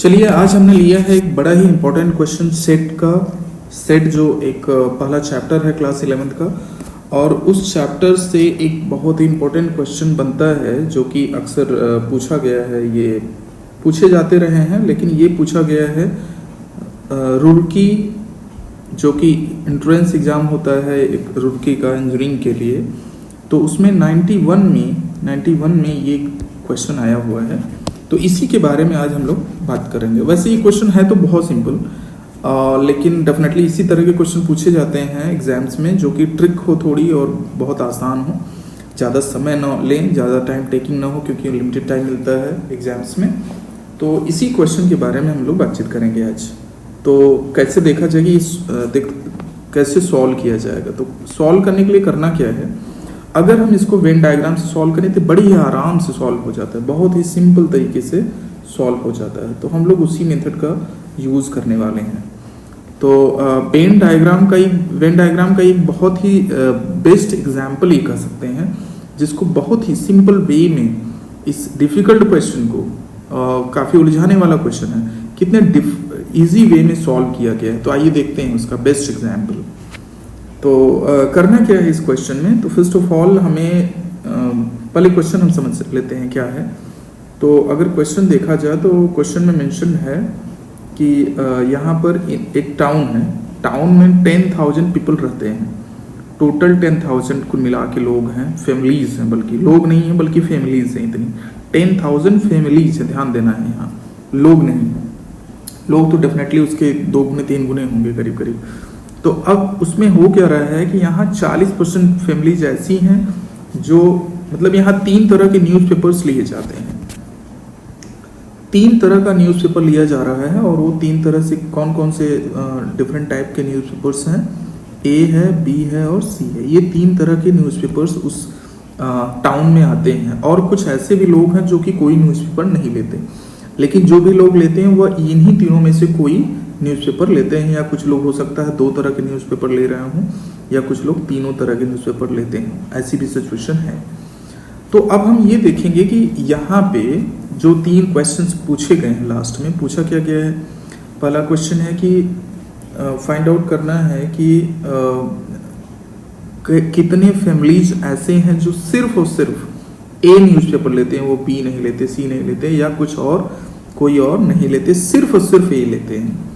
चलिए आज हमने लिया है एक बड़ा ही इम्पोर्टेंट क्वेश्चन सेट जो एक पहला चैप्टर है क्लास 11th का। और उस चैप्टर से एक बहुत ही इम्पोर्टेंट क्वेश्चन बनता है जो कि अक्सर पूछा गया है, ये पूछे जाते रहे हैं, लेकिन ये पूछा गया है रुड़की जो कि एंट्रेंस एग्ज़ाम होता है एक रुड़की का इंजीनियरिंग के लिए। तो उसमें 91 में ये क्वेश्चन आया हुआ है, तो इसी के बारे में आज हम लोग बात करेंगे। वैसे ये क्वेश्चन है तो बहुत सिंपल, लेकिन डेफिनेटली इसी तरह के क्वेश्चन पूछे जाते हैं एग्जाम्स में जो कि ट्रिक हो थोड़ी और बहुत आसान हो, ज़्यादा समय ना लें, ज़्यादा टाइम टेकिंग ना हो, क्योंकि लिमिटेड टाइम मिलता है एग्जाम्स में। तो इसी क्वेश्चन के बारे में हम लोग बातचीत करेंगे आज। तो कैसे देखा जाएगी, कैसे सॉल्व किया जाएगा। तो सॉल्व करने के लिए करना क्या है, अगर हम इसको वेन डायग्राम से सॉल्व करें तो बड़ी ही आराम से सॉल्व हो जाता है, बहुत ही सिंपल तरीके से सॉल्व हो जाता है। तो हम लोग उसी मेथड का यूज़ करने वाले हैं। तो वेन डायग्राम का एक बहुत ही बेस्ट एग्जाम्पल ही कह सकते हैं, जिसको बहुत ही सिंपल वे में इस डिफ़िकल्ट क्वेश्चन को, काफ़ी उलझाने वाला क्वेश्चन है, कितने ईजी वे में सॉल्व किया गया है। तो आइए देखते हैं उसका बेस्ट एग्जाम्पल। तो करना क्या है इस क्वेश्चन में। तो फर्स्ट ऑफ ऑल हमें पहले क्वेश्चन हम समझ लेते हैं क्या है। तो अगर क्वेश्चन देखा जाए तो क्वेश्चन में मेंशन है कि यहाँ पर एक टाउन है, टाउन में 10,000 पीपल रहते हैं, टोटल 10,000 कुल मिला के लोग हैं, फैमिलीज हैं, बल्कि लोग नहीं हैं बल्कि फैमिलीज हैं। इतनी 10,000 फैमिलीज है, ध्यान देना है, यहाँ लोग नहीं है। लोग तो डेफिनेटली उसके 2 गुने 3 गुने होंगे करीब करीब। तो अब उसमें हो क्या रहा है कि यहाँ 40% फैमिलीज ऐसी हैं जो, मतलब यहाँ 3 तरह के न्यूज़पेपर्स लिए जाते हैं। 3 तरह का न्यूज़पेपर लिया जा रहा है, और वो 3 तरह से कौन कौन से डिफरेंट टाइप के न्यूज़पेपर्स हैं, ए है, बी है और सी है। ये 3 तरह के न्यूज़पेपर्स उस टाउन में आते हैं। और कुछ ऐसे भी लोग हैं जो कि कोई न्यूज़पेपर नहीं लेते, लेकिन जो भी लोग लेते हैं वह इन्हीं तीनों में से कोई न्यूज़पेपर लेते हैं। या कुछ लोग हो सकता है 2 तरह के न्यूज़पेपर ले रहे हों, या कुछ लोग तीनों तरह के न्यूज़पेपर लेते हैं, ऐसी भी सिचुएशन है। तो अब हम ये देखेंगे कि यहाँ पे जो 3 क्वेश्चंस पूछे गए हैं, लास्ट में पूछा क्या गया है। पहला क्वेश्चन है कि फाइंड आउट करना है कि कितने फैमिलीज ऐसे हैं जो सिर्फ और सिर्फ ए न्यूज़पेपर लेते हैं, वो बी नहीं लेते, सी नहीं लेते, या कुछ और कोई और नहीं लेते, सिर्फ और सिर्फ ए लेते हैं।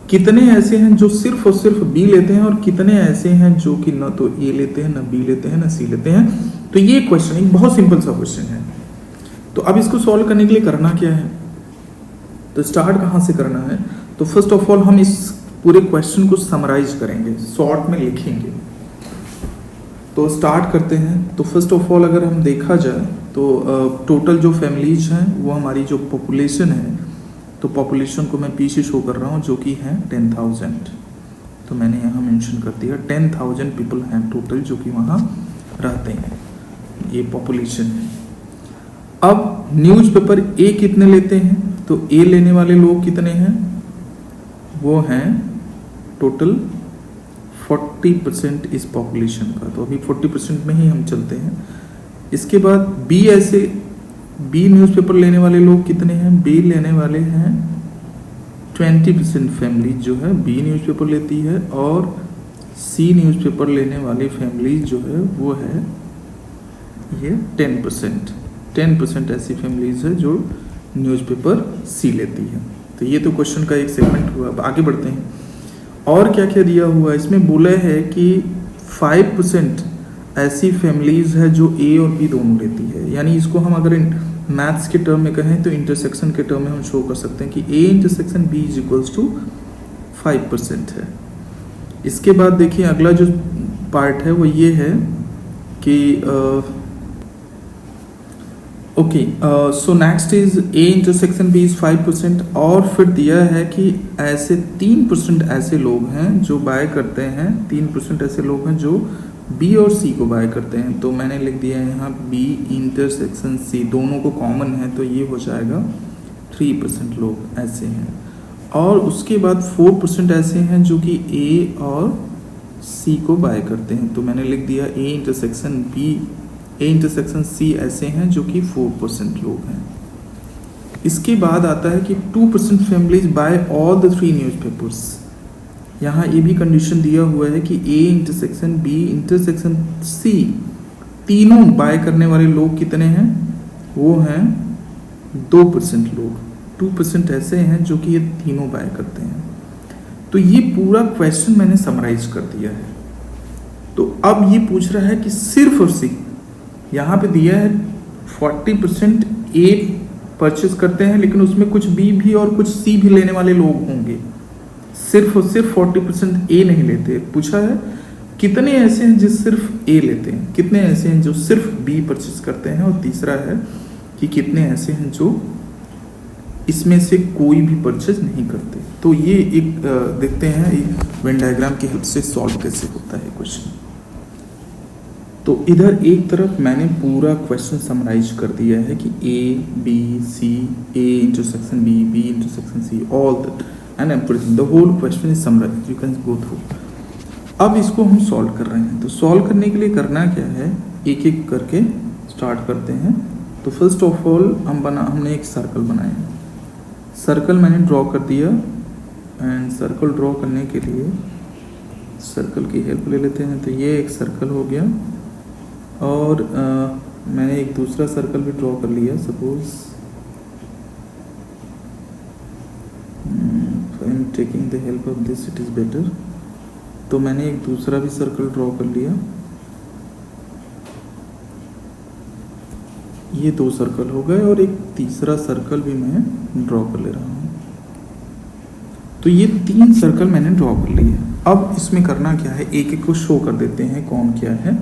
कितने ऐसे हैं जो सिर्फ और सिर्फ बी लेते हैं, और कितने ऐसे हैं जो कि ना तो ए लेते हैं, ना बी लेते हैं, ना सी लेते हैं। तो ये क्वेश्चन एक बहुत सिंपल सा क्वेश्चन है। तो अब इसको सॉल्व करने के लिए करना क्या है, तो स्टार्ट कहाँ से करना है। तो फर्स्ट ऑफ ऑल हम इस पूरे क्वेश्चन को समराइज करेंगे, शॉर्ट में लिखेंगे। तो स्टार्ट करते हैं। तो फर्स्ट ऑफ ऑल अगर हम देखा जाए तो टोटल जो फैमिलीज हैं वो हमारी जो पॉपुलेशन है, तो पॉपुलेशन को मैं पीछे शो कर रहा हूँ जो कि है 10,000। तो मैंने यहाँ मेंशन कर दिया 10,000 पीपल हैं टोटल जो कि वहाँ रहते हैं, ये पॉपुलेशन है। अब न्यूज़पेपर ए कितने लेते हैं, तो ए लेने वाले लोग कितने हैं, वो हैं टोटल 40% इस पॉपुलेशन का। तो अभी 40% में ही हम चलते हैं। इसके बाद बी न्यूज़पेपर लेने वाले लोग कितने हैं, बी लेने वाले हैं 20% फैमिली जो है बी न्यूज़पेपर लेती है, और सी न्यूज़पेपर लेने वाली फैमिली जो है वो है ये 10% ऐसी फैमिलीज है जो न्यूज़पेपर सी लेती है। तो ये तो क्वेश्चन का एक सेगमेंट हुआ। अब आगे बढ़ते हैं, और क्या क्या दिया हुआ है। इसमें बोला है कि 5% ऐसी फैमिलीज है जो ए और बी दोनों लेती है। यानी इसको हम अगर मैथ्स के टर्म में कहें तो इंटरसेक्शन के टर्म में हम शो कर सकते हैं कि A intersection B is equals to 5% है। इसके बाद देखिए अगला जो पार्ट है वो ये है कि so next is A intersection B is 5%। और फिर दिया है कि ऐसे 3% ऐसे लोग हैं जो बाय करते हैं, 3% ऐसे लोग हैं जो बी और सी को बाय करते हैं। तो मैंने लिख दिया है यहाँ बी इंटरसेक्शन सी, दोनों को कॉमन है, तो ये हो जाएगा 3% लोग ऐसे हैं। और उसके बाद 4% ऐसे हैं जो कि ए और सी को बाय करते हैं। तो मैंने लिख दिया ए इंटरसेक्शन सी ऐसे हैं जो कि 4% लोग हैं। इसके बाद आता है कि 2% families buy all the 3 newspapers. यहाँ ये भी कंडीशन दिया हुआ है कि A intersection B intersection C तीनों बाय करने वाले लोग कितने हैं, वो हैं 2% लोग। 2% ऐसे हैं जो कि ये तीनों बाय करते हैं। तो ये पूरा क्वेश्चन मैंने समराइज कर दिया है। तो अब ये पूछ रहा है कि सिर्फ और सिर्फ यहाँ पे दिया है 40% A परचेज करते हैं, लेकिन उसमें कुछ B भी और कुछ C भी लेने वाले लोग होंगे। सिर्फ और सिर्फ 40% A नहीं लेते। पूछा है कितने ऐसे हैं जो सिर्फ A लेते हैं, कितने ऐसे हैं जो सिर्फ B परचेज करते हैं, और तीसरा है कि कितने ऐसे हैं जो इसमें से कोई भी परचेज नहीं करते। तो ये एक देखते हैं एक वेन डायग्राम की हेल्प से सॉल्व कैसे होता है क्वेश्चन। तो इधर एक तरफ मैंने पूरा क्वेश्चन समराइज कर दिया है कि A B C A intersection B B intersection C all that and everything, the whole question is summarised, you can go through. अब इसको हम सॉल्व कर रहे हैं। तो सॉल्व करने के लिए करना क्या है, एक एक करके स्टार्ट करते हैं। तो फर्स्ट ऑफ ऑल हमने एक सर्कल बनाया। सर्कल मैंने ड्रॉ कर दिया, एंड सर्कल ड्रॉ करने के लिए सर्कल की हेल्प ले लेते हैं। तो ये एक सर्कल हो गया, और मैंने एक दूसरा सर्कल भी ड्रॉ कर लिया। Suppose I am taking the help of this, it is better. तो मैंने एक दूसरा भी सर्कल ड्रॉ कर लिया। ये 2 सर्कल हो गए, और एक तीसरा सर्कल भी मैं ड्रॉ कर ले रहा हूँ। तो ये 3 सर्कल मैंने ड्रॉ कर लिए। अब इसमें करना क्या है, एक एक को शो कर देते हैं कौन क्या है।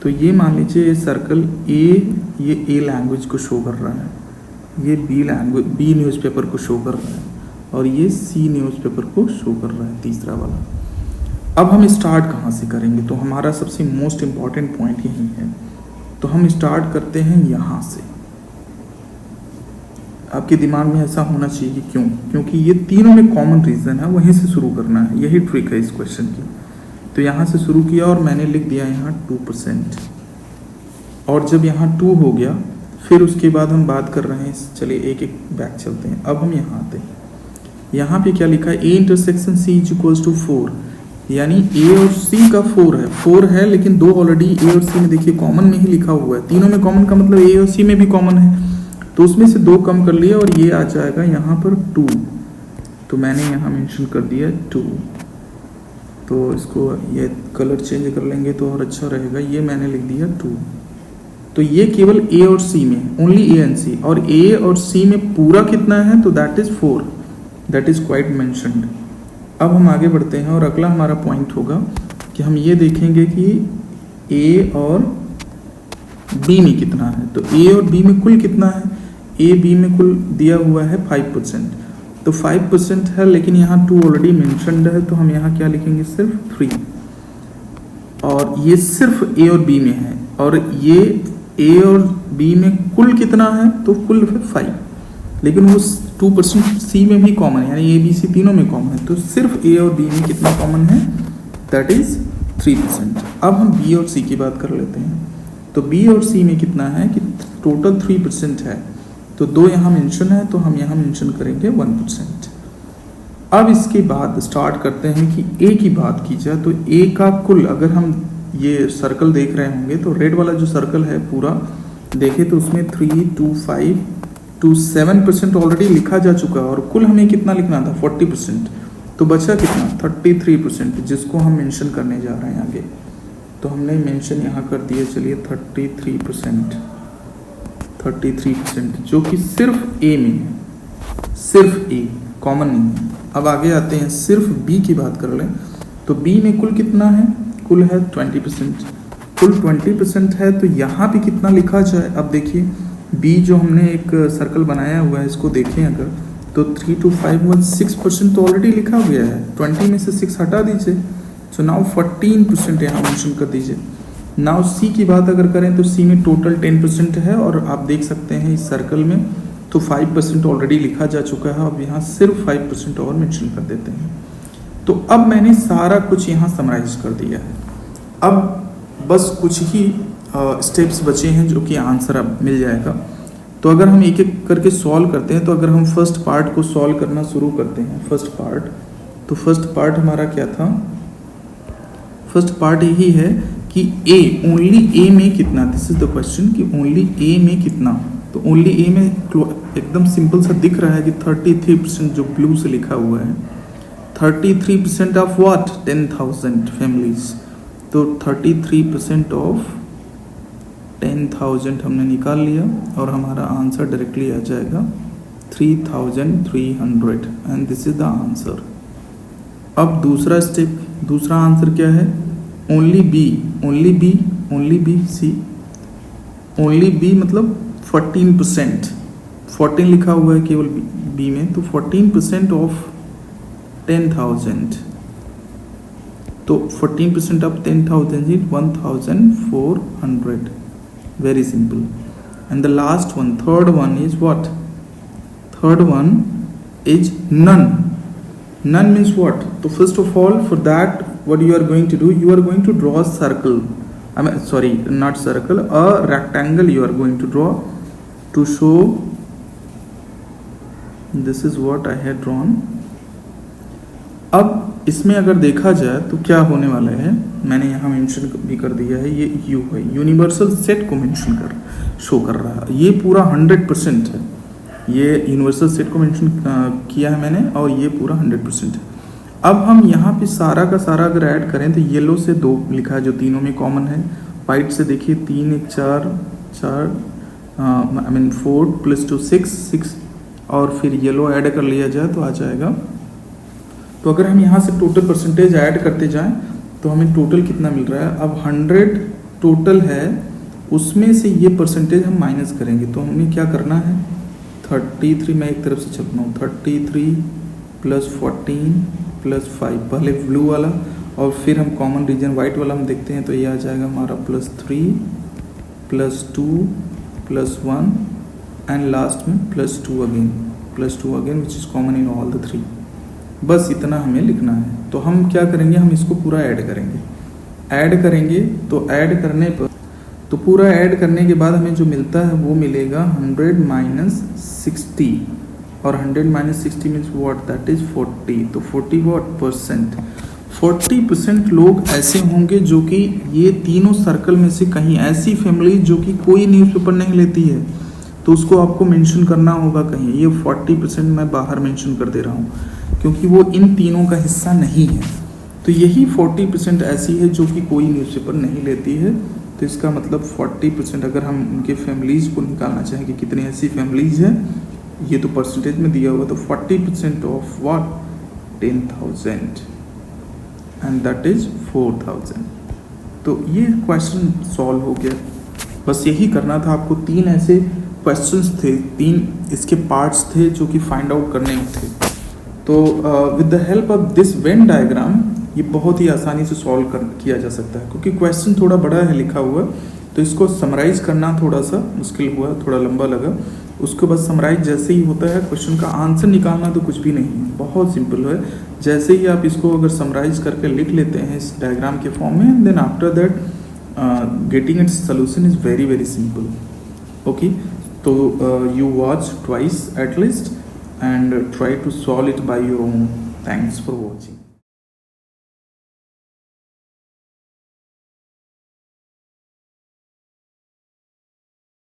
तो ये मान लीजिए ये सर्कल ये A लैंग्वेज को शो कर रहा है, ये B न्यूज़पेपर को शो कर रहा है, और ये C न्यूज़पेपर को शो कर रहा है, तीसरा वाला। अब हम स्टार्ट कहाँ से करेंगे, तो हमारा सबसे मोस्ट इम्पॉर्टेंट पॉइंट यही है। तो हम स्टार्ट करते हैं यहाँ से। आपके दिमाग में ऐसा होना चाहिए, क्योंकि ये तीनों में कॉमन रीजन है, वहीं से शुरू करना है। यही ट्रिक है इस क्वेश्चन की। तो यहाँ से शुरू किया, और मैंने लिख दिया यहाँ 2%। और जब यहाँ 2 हो गया, फिर उसके बाद हम बात कर रहे हैं, चलिए एक एक बैक चलते हैं। अब हम यहाँ आते हैं। यहाँ पे क्या लिखा है, A intersection C is equals to 4, यानी A और C का 4 है, लेकिन 2 ऑलरेडी A और C में देखिए कॉमन में ही लिखा हुआ है। तीनों में कॉमन का मतलब A और C में भी कॉमन है, तो उसमें से 2 कम कर लिया, और ये आ जाएगा यहाँ पर 2। तो मैंने यहाँ मेंशन कर दिया 2। तो इसको ये कलर चेंज कर लेंगे तो और अच्छा रहेगा। ये मैंने लिख दिया 2। तो ये केवल A और C में, ओनली A एंड C, और A और C में पूरा कितना है, तो that is 4, that is quite mentioned. अब हम आगे बढ़ते हैं, और अगला हमारा पॉइंट होगा कि हम ये देखेंगे कि A और B में कितना है। तो A और B में कुल कितना है, A B में कुल दिया हुआ है 5%। तो 5% है, लेकिन यहाँ 2 ऑलरेडी मेंशन्ड है, तो हम यहाँ क्या लिखेंगे, सिर्फ 3। और ये सिर्फ A और B में है, और ये A और B में कुल कितना है, तो कुल 5, लेकिन वो 2% C में भी कॉमन है, यानी A B C तीनों में कॉमन है। तो सिर्फ A और B में कितना कॉमन है, दैट इज 3%। अब हम B और C की बात कर लेते हैं। तो B और C में कितना है कि टोटल 3% है, तो 2 यहाँ मेंशन है, तो हम यहाँ मेंशन करेंगे 1%। अब इसके बाद स्टार्ट करते हैं कि A की बात की जाए। तो A का कुल, अगर हम ये सर्कल देख रहे होंगे, तो रेड वाला जो सर्कल है पूरा देखे तो उसमें 3 2 5 2 7% ऑलरेडी लिखा जा चुका है, और कुल हमें कितना लिखना था, 40%। तो बचा कितना, 33%, जिसको हम मेंशन करने जा रहे हैं आगे। तो हमने मेंशन यहाँ कर दिया, चलिए 33%, जो कि सिर्फ A में है, सिर्फ A, कॉमन नहीं है। अब आगे आते हैं, सिर्फ B की बात कर लें। तो B में कुल कितना है, कुल है 20%। कुल 20% है, तो यहाँ पे कितना लिखा जाए। अब देखिए B जो हमने एक सर्कल बनाया हुआ है, इसको देखें अगर, तो 3 to 5 1 6% तो ऑलरेडी लिखा गया है। 20 में से 6 हटा दीजिए, सो नाउ 14% यहाँ मेंशन कर दीजिए। नाउ C की बात अगर करें, तो C में टोटल 10% है, और आप देख सकते हैं इस सर्कल में तो 5% ऑलरेडी लिखा जा चुका है। अब यहाँ सिर्फ 5% और मेंशन कर देते हैं। तो अब मैंने सारा कुछ यहाँ समराइज कर दिया है। अब बस कुछ ही स्टेप्स बचे हैं, जो कि आंसर अब मिल जाएगा। तो अगर हम एक एक करके सॉल्व करते हैं, तो अगर हम फर्स्ट पार्ट को सॉल्व करना शुरू करते हैं, फर्स्ट पार्ट, तो फर्स्ट पार्ट हमारा क्या था? फर्स्ट पार्ट यही है कि ए, ओनली ए में कितना, दिस इज द क्वेश्चन कि ओनली ए में कितना। तो ओनली ए में एकदम सिंपल सा दिख रहा है कि 33% जो ब्लू से लिखा हुआ है, 33% ऑफ व्हाट? 10,000 फैमिलीज। तो 33% ऑफ 10,000 हमने निकाल लिया और हमारा आंसर डायरेक्टली आ जाएगा 3,300 and this is the answer. अब दूसरा स्टेप, दूसरा आंसर क्या है? Only B, only B, only B, C, only B मतलब 14%, 14 लिखा हुआ है केवल बी में, तो 14% ऑफ 10,000, तो 14% of 10,000 is 1,400, very simple. And the last one, third one is what? Third one is none. None means what? So first of all, for that what you are going to do, you are going to draw a circle, I mean sorry, not circle, a rectangle you are going to draw to show this is what I had drawn. अब इसमें अगर देखा जाए तो क्या होने वाला है, मैंने यहाँ मेंशन भी कर दिया है, ये यू है, यूनिवर्सल सेट को मेंशन शो कर रहा है। ये पूरा 100% है, ये यूनिवर्सल सेट को मेंशन किया है मैंने, और ये पूरा 100% है। अब हम यहाँ पे सारा का सारा अगर ऐड करें तो येलो से 2 लिखा है जो तीनों में कॉमन है, वाइट से देखिए 3 1 4 4 आई मीन 4 + 2 6 6, और फिर येलो ऐड कर लिया जाए तो आ जाएगा। तो अगर हम यहाँ से टोटल परसेंटेज ऐड करते जाएं तो हमें टोटल कितना मिल रहा है? अब 100 टोटल है, उसमें से ये परसेंटेज हम माइनस करेंगे, तो हमें क्या करना है? 33, मैं एक तरफ से चल रहा हूँ, 33 + 14 + 5, पहले ब्लू वाला और फिर हम कॉमन रीजन वाइट वाला हम देखते हैं, तो ये आ जाएगा हमारा +3 + 2 + 1 एंड लास्ट में +2 again which is common in all the 3। बस इतना हमें लिखना है। तो हम क्या करेंगे? हम इसको पूरा ऐड करेंगे, तो ऐड करने पर, तो पूरा ऐड करने के बाद हमें जो मिलता है वो मिलेगा 100 - 60, और 100 - 60 मीन्स व्हाट? That is 40। तो 40 व्हाट परसेंट? 40% लोग ऐसे होंगे जो कि ये तीनों सर्कल में से कहीं ऐसी फैमिली जो कि कोई न्यूज़पेपर नहीं लेती है, तो उसको आपको मेंशन करना होगा कहीं। ये 40% मैं बाहर मेंशन कर दे रहा हूँ क्योंकि वो इन तीनों का हिस्सा नहीं है। तो यही 40% ऐसी है जो कि कोई न्यूज़पेपर नहीं लेती है। तो इसका मतलब 40%, अगर हम उनके फैमिलीज़ को निकालना चाहें कि कितनी ऐसी फैमिलीज़ हैं, ये तो परसेंटेज में दिया हुआ, तो 40% of what? 10,000 and that is 4,000। तो ये क्वेश्चन सॉल्व हो गया। बस यही करना था आपको। 3 ऐसे क्वेश्चंस थे, 3 इसके पार्ट्स थे जो कि फाइंड आउट करने थे। तो with the help of this Venn diagram ये बहुत ही आसानी से सॉल्व किया जा सकता है, क्योंकि क्वेश्चन थोड़ा बड़ा है लिखा हुआ, तो इसको समराइज करना थोड़ा सा मुश्किल हुआ, थोड़ा लंबा लगा। उसको बस समराइज जैसे ही होता है, क्वेश्चन का आंसर निकालना तो कुछ भी नहीं है, बहुत सिंपल है। जैसे ही आप इसको अगर समराइज करके लिख लेते हैं इस डायग्राम के फॉर्म में, then after that getting its solution is very very simple. Okay, तो you watch twice at least and try to solve it by your own. Thanks for watching.